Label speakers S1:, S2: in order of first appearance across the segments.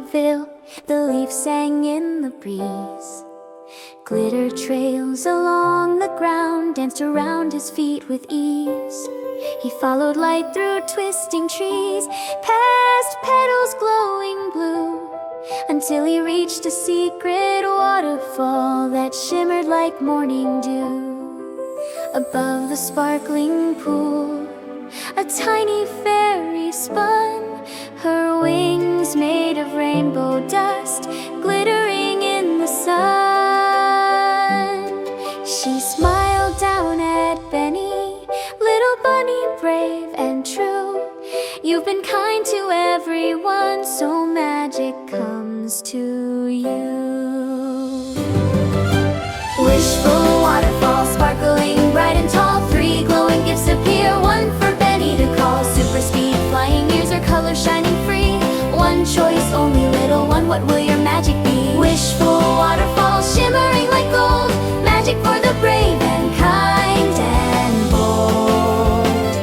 S1: Bunnyville, the leaves sang in the breeze. Glitter trails along the ground danced around his feet with ease. He followed light through twisting trees, past petals glowing blue, until he reached a secret waterfall that shimmered like morning dew. Above the sparkling pool, a tiny fairy spun, her wings made of rainbow dust, glittering in the sun. She smiled down at Benny, little bunny, brave and true. You've been kind to everyone, so magic comes to you. Wishful waterfall, sparkling bright and tall. 3 glowing gifts appear, one for Benny to call. Super speed, flying ears, or color shining free. One choice, only little one, what will your magic be? Wishful waterfall, shimmering like gold. Magic for the brave and kind and bold.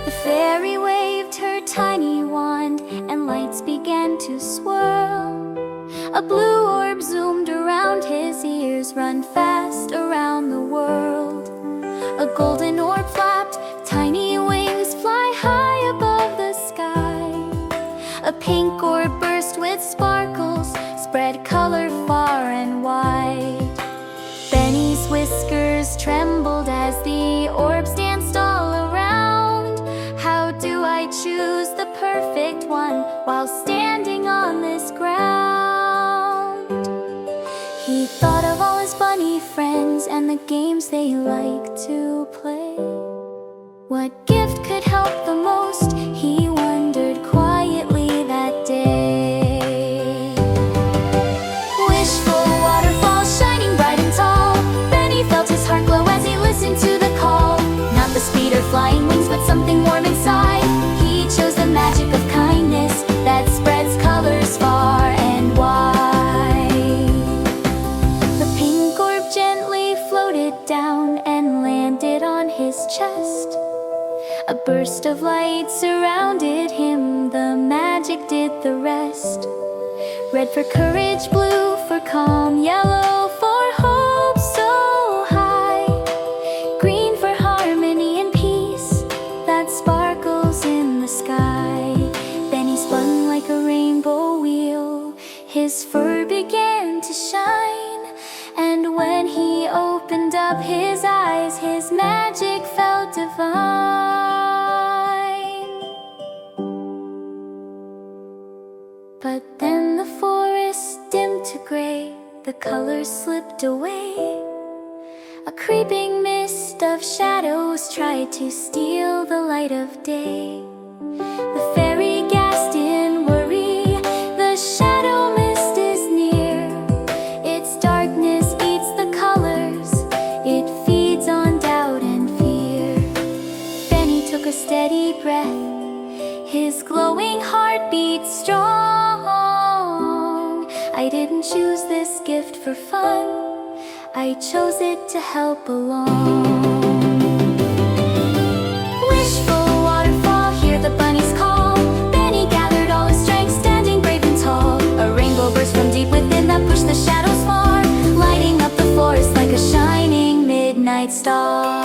S1: The fairy waved her tiny wand, and lights began to swirl. A blue orb zoomed around his ears, run fast around the world. A golden orb flapped, tiny wings fly high above the sky. A pink orb burst with sparkles, spread color far and wide. Benny's whiskers trembled as the orbs danced all around. How do I choose the perfect one while standing on this ground? He thought of all his bunny friends and the games they like to play. What gift could help the most? He wondered quietly that day. Wishful waterfall, shining bright and tall. Benny felt his heart glow as he listened to the call. Not the speed or flying wings, but something warm inside. He chose the magic of kindness that spreads colors far and wide. The pink orb gently floated down and landed on his chest. A burst of light surrounded him, the magic did the rest. Red for courage, blue for calm, yellow for hope so high, green for harmony and peace that sparkles in the sky. Benny spun like a rainbow wheel, his fur began to shine, and when he opened up his eyes, his magic felt divine. But then the forest dimmed to gray, the colors slipped away. A creeping mist of shadows tried to steal the light of day. The fairy gasped in worry, the shadow mist is near. Its darkness eats the colors, it feeds on doubt and fear. Benny took a steady breath, his glowing heart beat strong. I didn't choose this gift for fun, I chose it to help along. Wishful waterfall, hear the bunnies call. Benny gathered all his strength, standing brave and tall. A rainbow burst from deep within that pushed the shadows far, lighting up the forest like a shining midnight star.